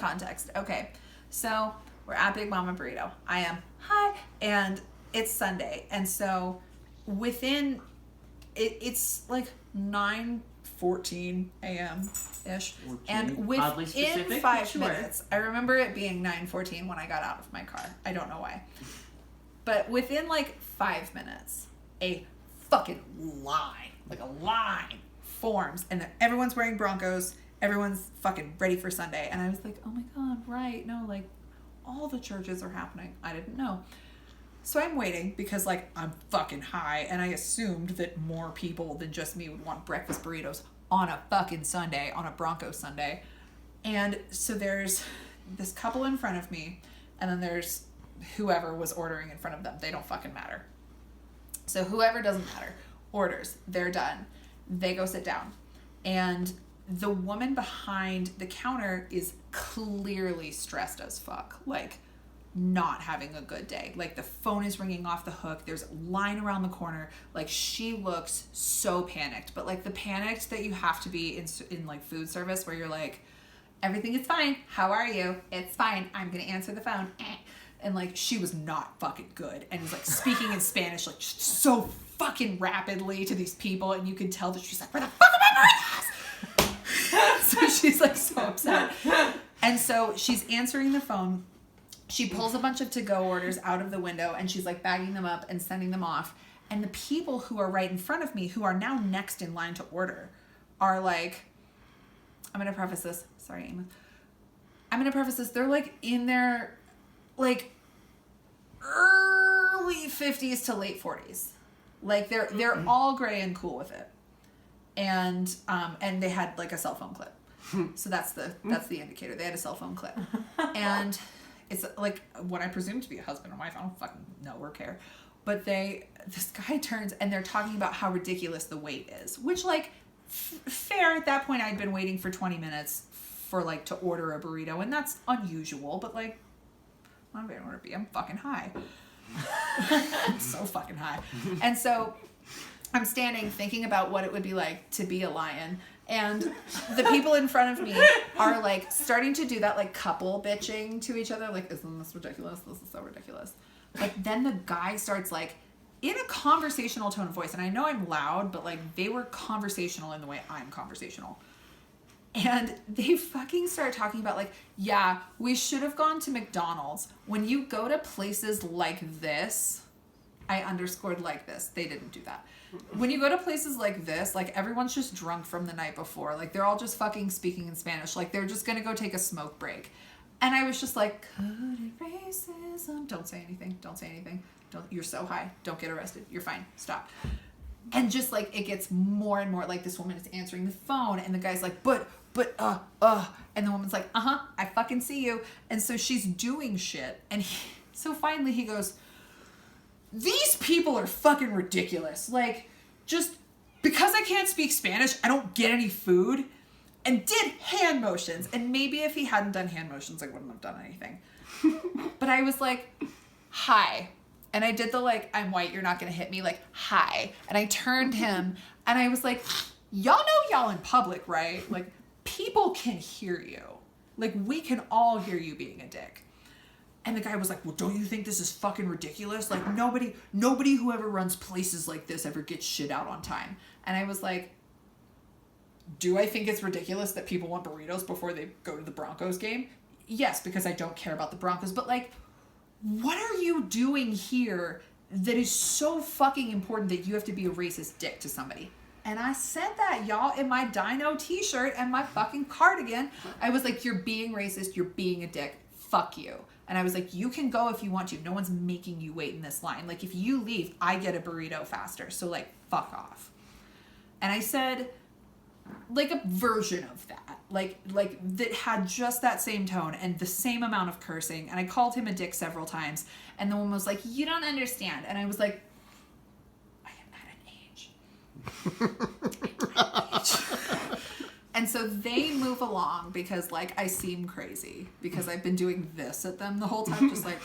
context. Okay. So we're at Big Mama Burrito. I am. Hi. And it's Sunday. And so within, it's like 9:14 a.m. ish. And within 5 minutes, I remember it being 9:14 when I got out of my car. I don't know why. But within like 5 minutes, a fucking line forms. And everyone's wearing Broncos. Everyone's fucking ready for Sunday. And I was like, oh my God, right. No, like all the churches are happening. I didn't know. So I'm waiting because like I'm fucking high. And I assumed that more people than just me would want breakfast burritos on a fucking Sunday, on a Broncos Sunday. And so there's this couple in front of me. And then there's whoever was ordering in front of them. They don't fucking matter. So whoever doesn't matter orders. They're done. They go sit down. And the woman behind the counter is clearly stressed as fuck. Like, not having a good day. Like, the phone is ringing off the hook. There's a line around the corner. Like, she looks so panicked. But, like, the panicked that you have to be in like, food service where you're like, everything is fine. How are you? It's fine. I'm going to answer the phone. And, like, she was not fucking good. And was, like, speaking in Spanish, like, so fucking rapidly to these people. And you could tell that she's like, where the fuck are my burritos? So she's like so upset. And so she's answering the phone. She pulls a bunch of to-go orders out of the window and she's like bagging them up and sending them off. And the people who are right in front of me, who are now next in line to order, are like, I'm going to preface this. Sorry, Emma. I'm going to preface this. They're like in their like early 50s to late 40s. Like they're all gray and cool with it. And they had like a cell phone clip. So that's the indicator. They had a cell phone clip. And it's like what I presume to be a husband and wife. I don't fucking know or care. But this guy turns and they're talking about how ridiculous the wait is, which like fair at that point. I'd been waiting for 20 minutes for like to order a burrito, and that's unusual, but like I'm going to order I'm fucking high. I'm so fucking high. And so I'm standing thinking about what it would be like to be a lion. And the people in front of me are like starting to do that like couple bitching to each other. Like, isn't this ridiculous? This is so ridiculous. Like then the guy starts like in a conversational tone of voice. And I know I'm loud, but like they were conversational in the way I'm conversational. And they fucking start talking about like, yeah, we should have gone to McDonald's. When you go to places like this, I underscored like this. They didn't do that. When you go to places like this, like everyone's just drunk from the night before. Like they're all just fucking speaking in Spanish. Like they're just going to go take a smoke break. And I was just like, coded racism. Don't say anything. Don't say anything. You're so high. Don't get arrested. You're fine. Stop. And just like it gets more and more like this woman is answering the phone and the guy's like, but, and the woman's like, I fucking see you. And so she's doing shit. And so finally he goes, these people are fucking ridiculous. Like, just because I can't speak Spanish, I don't get any food. And did hand motions. And maybe if he hadn't done hand motions, I wouldn't have done anything. But I was like, hi. And I did the like, I'm white, you're not going to hit me. Like, hi. And I turned him and I was like, y'all know y'all in public, right? Like, people can hear you. Like, we can all hear you being a dick. And the guy was like, well, don't you think this is fucking ridiculous? Like, nobody who ever runs places like this ever gets shit out on time. And I was like, do I think it's ridiculous that people want burritos before they go to the Broncos game? Yes, because I don't care about the Broncos. But, like, what are you doing here that is so fucking important that you have to be a racist dick to somebody? And I said that, y'all, in my Dino t-shirt and my fucking cardigan. I was like, you're being racist. You're being a dick. Fuck you. And I was like, you can go if you want to. No one's making you wait in this line. Like, if you leave, I get a burrito faster. So, like, fuck off. And I said, like, a version of that. Like that had just that same tone and the same amount of cursing. And I called him a dick several times. And the woman was like, you don't understand. And I was like, I am at an age. And so they move along because, like, I seem crazy because I've been doing this at them the whole time, just like.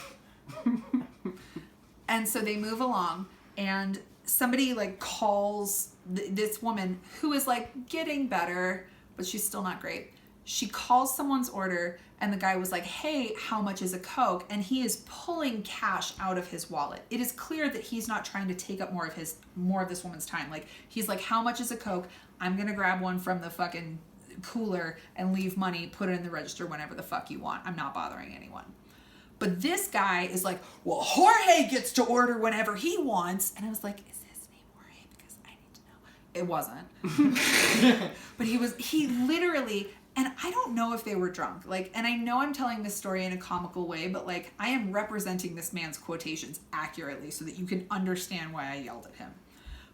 And so they move along, and somebody, like, calls this woman who is, like, getting better, but she's still not great. She calls someone's order, and the guy was like, hey, how much is a Coke? And he is pulling cash out of his wallet. It is clear that he's not trying to take up more of this woman's time. Like, he's like, how much is a Coke? I'm going to grab one from the fucking cooler and leave money, put it in the register whenever the fuck you want. I'm not bothering anyone. But this guy is like, well, Jorge gets to order whenever he wants. And I was like, is his name Jorge? Because I need to know. It wasn't. But he literally... And I don't know if they were drunk. Like, and I know I'm telling this story in a comical way, but like, I am representing this man's quotations accurately so that you can understand why I yelled at him.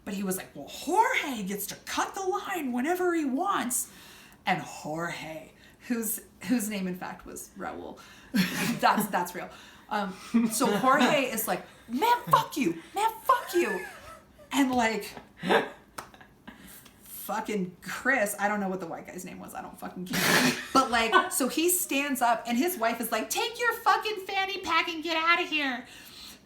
But he was like, well, Jorge gets to cut the line whenever he wants. And Jorge, whose name in fact was Raul. that's real. So Jorge is like, man, fuck you. Man, fuck you. And like... fucking Chris, I don't know what the white guy's name was, I don't fucking care. But like, so he stands up and his wife is like, take your fucking fanny pack and get out of here.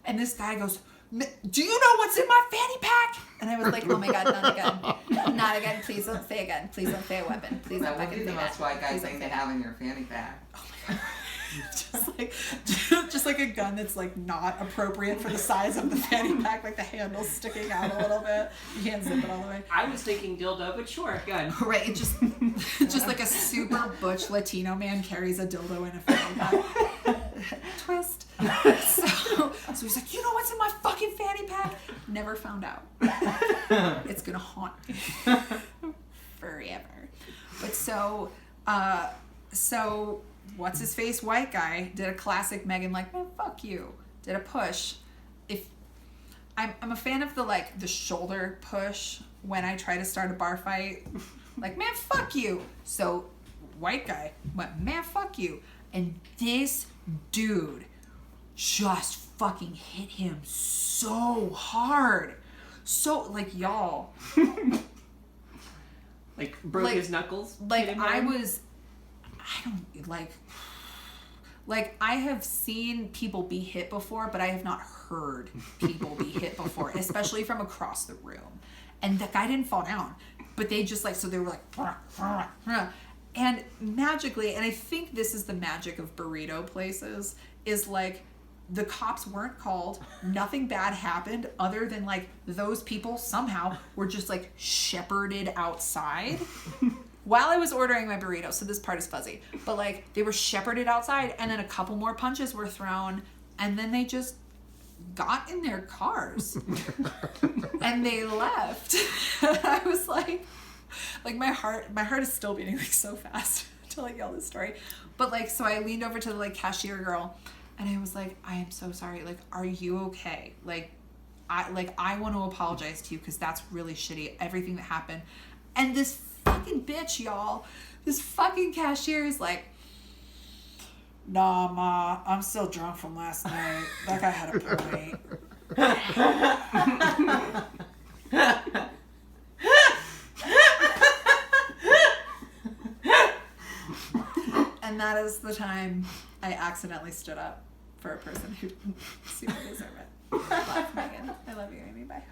And this guy goes, do you know what's in my fanny pack? And I was like, oh my God, not again. Not again, please don't say again. Please don't say a weapon. Please don't fucking say that. That would be the most white guy thing to have in your fanny pack. Oh my God. just like a gun that's like not appropriate for the size of the fanny pack, like the handle's sticking out a little bit. You can't zip it all the way. I was thinking dildo, but sure, gun. Right, it just like a super butch Latino man carries a dildo in a fanny pack. Twist. So he's like, you know what's in my fucking fanny pack? Never found out. It's gonna haunt me forever. But so what's his face white guy did a classic Megan, like, man, fuck you, did a push. If I'm a fan of the shoulder push when I try to start a bar fight, like, man, fuck you. So white guy went, man, fuck you. And this dude just fucking hit him so hard. So, like, y'all. Like, broke his knuckles? Like, I have seen people be hit before, but I have not heard people be hit before, especially from across the room. And the guy didn't fall down, but they just so they were like, and magically, and I think this is the magic of burrito places, is like, the cops weren't called, nothing bad happened other than like those people somehow were just like shepherded outside while I was ordering my burrito. So this part is fuzzy, but like they were shepherded outside, and then a couple more punches were thrown, and then they just got in their cars and they left. I was like my heart is still beating like so fast to like yell this story. But like, so I leaned over to the like cashier girl and I was like, I am so sorry. Like, are you okay? I want to apologize to you because that's really shitty, everything that happened. And this fucking bitch, y'all, this fucking cashier is like, nah, ma, I'm still drunk from last night. That guy had a point. And that is the time I accidentally stood up for a person who didn't super deserve it. Megan, I love you, Amy. Bye.